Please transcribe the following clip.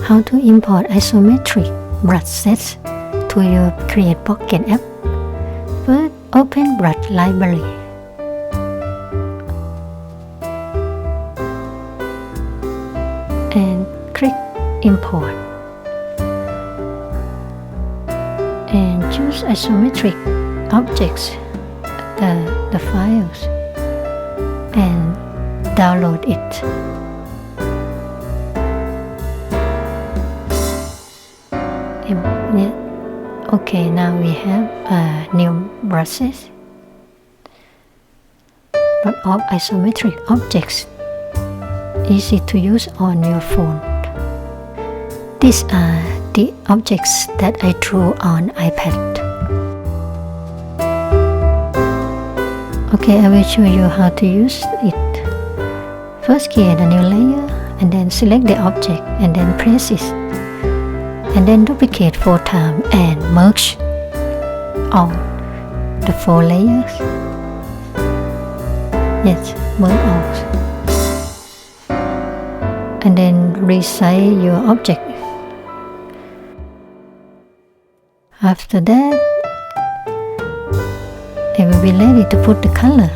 How to import isometric brush sets to your Create Pocket app. First, open Brush Library. And click Import. And choose isometric objects, the files, and download it. Okay, now we have new brushes, but of isometric objects, easy to use on your phone. These are the objects that I drew on iPad. Okay, I will show you how to use it. First, create a new layer and then select the object and then press it. And then duplicate 4 times and merge all the 4 layers. Yes, merge all. And then resize your object. After that, it will be ready to put the color.